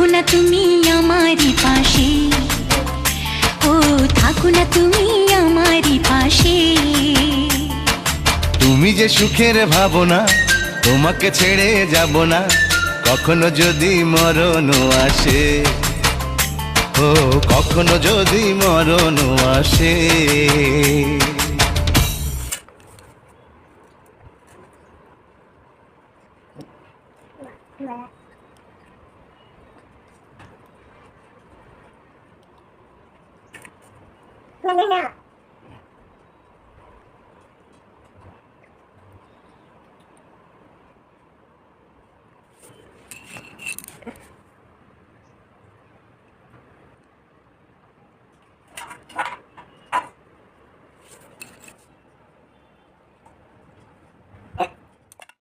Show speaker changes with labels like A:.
A: থাকো না তুমি আমারই পাশে, ও থাকো না তুমি আমারই পাশে।
B: তুমি যে সুখের ভাবনা, তোমাকে ছেড়ে যাব না কখনো যদি মরণ আসে, ও কখনো যদি মরণ আসে।
C: No.